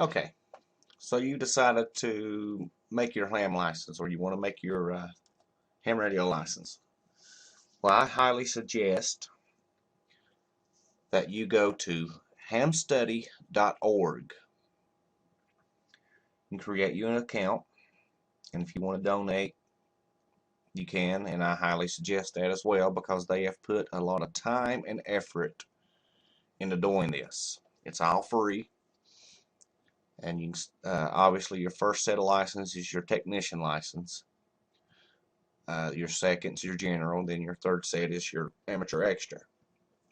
Okay, so you decided to make your ham license, or you want to make your ham radio license. Well, I highly suggest that you go to hamstudy.org and create you an account. And if you want to donate, you can, and I highly suggest that as well because they have put a lot of time and effort into doing this. It's all free, and you obviously your first set of license is your technician license. Your second is your general, then your third set is your amateur extra.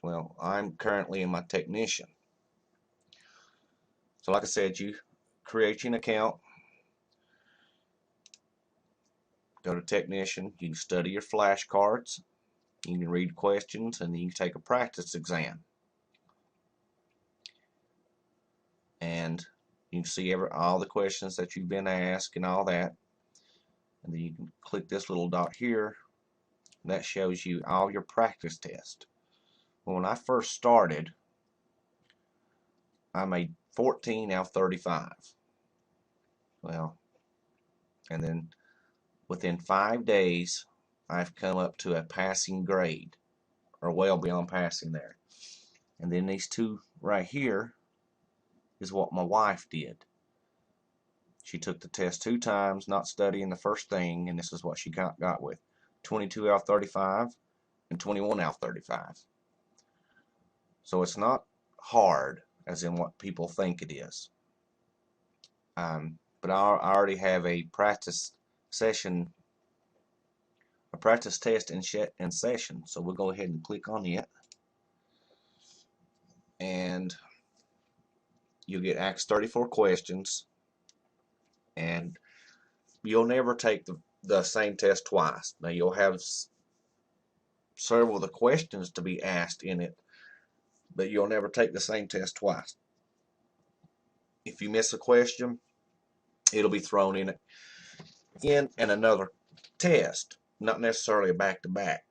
Well, I'm currently in my technician. So like I said, you create you an account, go to technician, you can study your flashcards, you can read questions, and then you can take a practice exam. And you can see all the questions that you've been asked and all that. And then you can click this little dot here. That shows you all your practice tests. Well, when I first started, I made 14 out of 35. Well, and then within 5 days, I've come up to a passing grade, or well beyond passing there. And then these two right here is what my wife did. She took the test 2 times, not studying the first thing, and this is what she got with 22 out of 35 and 21 out of 35. So it's not hard as in what people think it is. But I already have a practice session, a practice test in session. So we'll go ahead and click on it, and you'll get asked 34 questions, and you'll never take the same test twice. Now you'll have several of the questions to be asked in it, but you'll never take the same test twice. If you miss a question, it'll be thrown in another test, not necessarily a back-to-back.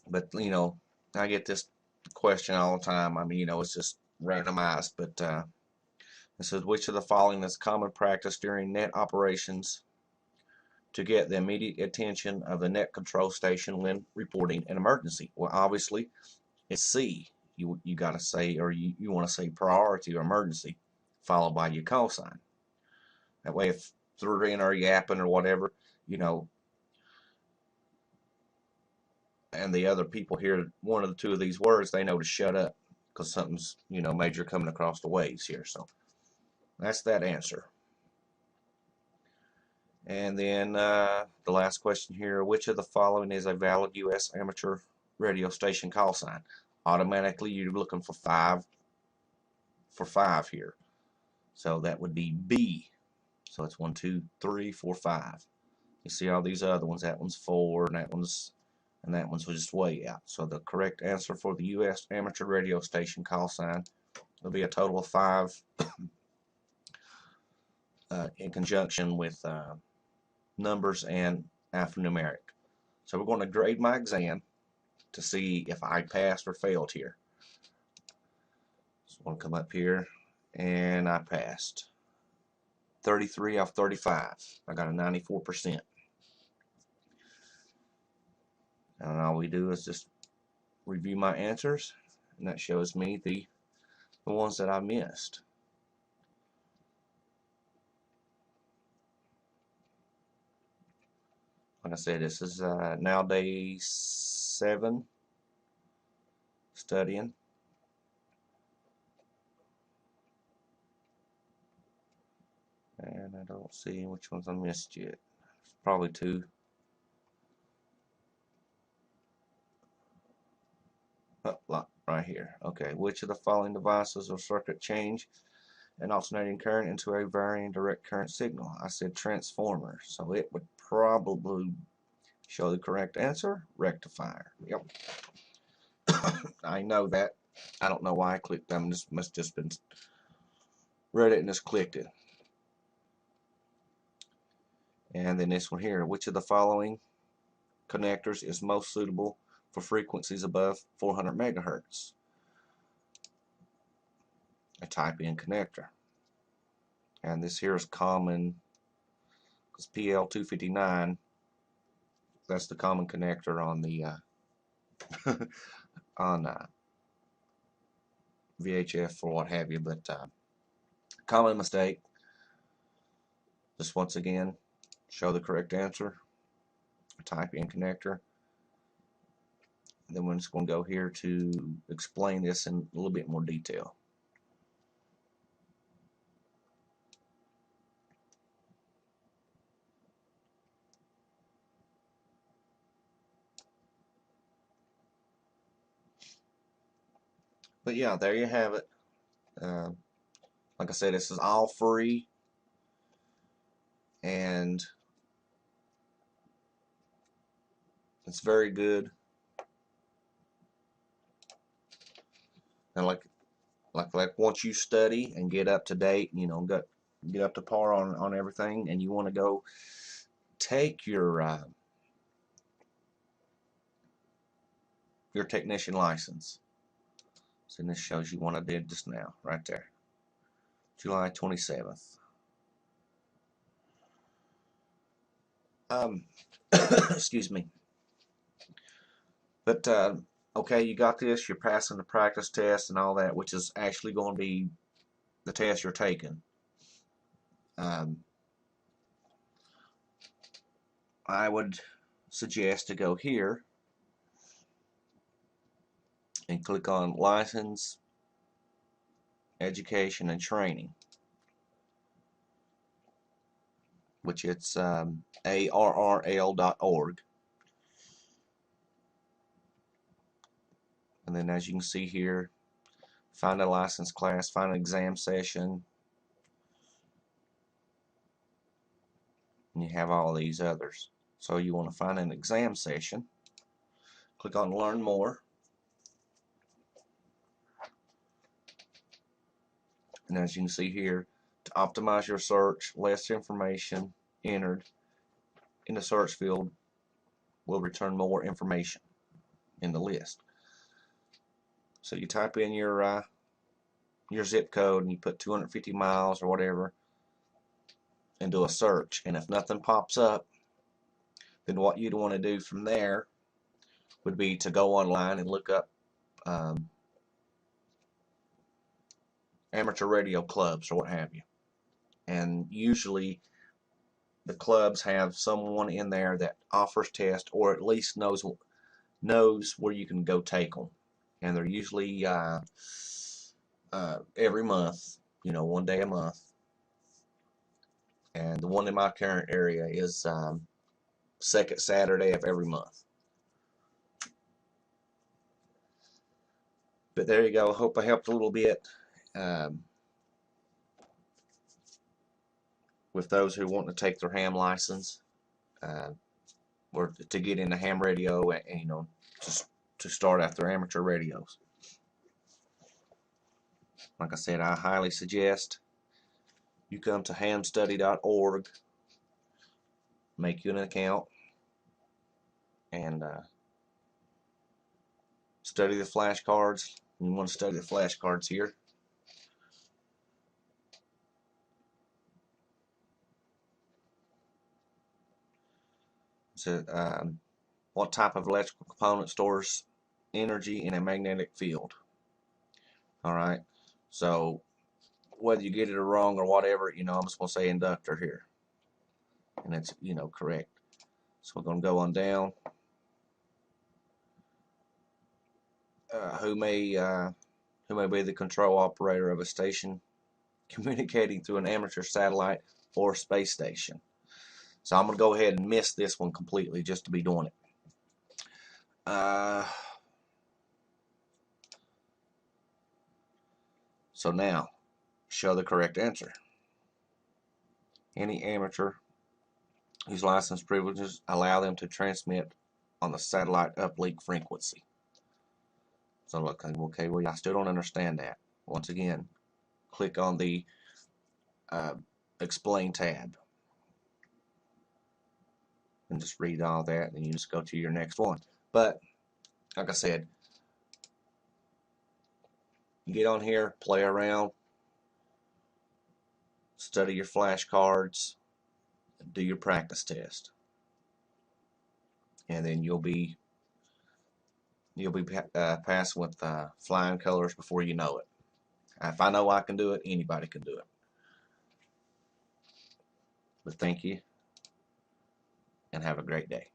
But you know, I get this question all the time. I mean, you know, it's just randomized. But it says, which of the following is common practice during net operations to get the immediate attention of the net control station when reporting an emergency? Well, obviously, it's C. You got to say, or you want to say priority or emergency, followed by your call sign. That way, if they're in or yapping or whatever, you know, and the other people hear one of the two of these words, they know to shut up because something's, you know, major coming across the waves here. So that's that answer. And then the last question here, which of the following is a valid U.S. amateur radio station call sign? Automatically, you're looking for five here. So that would be B. So it's 1, 2, 3, 4, 5. You see all these other ones. That one's 4, and that one's just way out. So the correct answer for the U.S. amateur radio station call sign will be a total of 5 in conjunction with numbers and alphanumeric. So we're going to grade my exam to see if I passed or failed here. So I'm going to come up here, and I passed. 33 out of 35. I got a 94%. And all we do is just review my answers, and that shows me the ones that I missed. Like I said, this is now day 7 studying. And I don't see which ones I missed yet. Probably 2. Oh, right here. Okay, which of the following devices or circuit change an alternating current into a varying direct current signal? I said transformer, so it would probably show the correct answer, rectifier. Yep. I know that. I don't know why I clicked them. This must just been read it and just clicked it. And then this one here, which of the following connectors is most suitable for frequencies above 400 megahertz? I type in connector, and this here is common because PL259, that's the common connector on the on VHF or what have you, but common mistake. Just once again, show the correct answer, type in connector, and then we're just going to go here to explain this in a little bit more detail. But yeah, there you have it. Like I said, this is all free, and it's very good. And like once you study and get up to date, you know, get up to par on everything, and you want to go take your technician license. So this shows you what I did just now, right there, July 27th. Excuse me. But okay, you got this. You're passing the practice test and all that, which is actually going to be the test you're taking. I would suggest to go here and click on License, Education, and Training, which it's ARRL.org. And then as you can see here, find a license class, find an exam session, and you have all these others. So you want to find an exam session, click on Learn More, and as you can see here, to optimize your search, less information entered in the search field will return more information in the list. So you type in your zip code and you put 250 miles or whatever and do a search, and if nothing pops up, then what you'd want to do from there would be to go online and look up amateur radio clubs or what have you. And usually the clubs have someone in there that offers tests, or at least knows where you can go take them. And they're usually every month, you know, one day a month. And the one in my current area is second Saturday of every month. But there you go. Hope I helped a little bit with those who want to take their ham license or to get into ham radio and, you know, to start after amateur radios. Like I said, I highly suggest you come to hamstudy.org, make you an account, and study the flashcards. You want to study the flashcards here. So, what type of electrical component stores energy in a magnetic field? Alright, so whether you get it wrong or whatever, you know, I'm just going to say inductor here. And it's, you know, correct. So we're going to go on down. Who may be the control operator of a station communicating through an amateur satellite or space station? So I'm going to go ahead and miss this one completely just to be doing it. So now, show the correct answer. Any amateur whose license privileges allow them to transmit on the satellite uplink frequency. So look, okay, well, I still don't understand that. Once again, click on the Explain tab and just read all that, and you just go to your next one. But like I said, you get on here, play around, study your flashcards, do your practice test, and then you'll be passing with flying colors before you know it. If I know I can do it, anybody can do it. But thank you, and have a great day.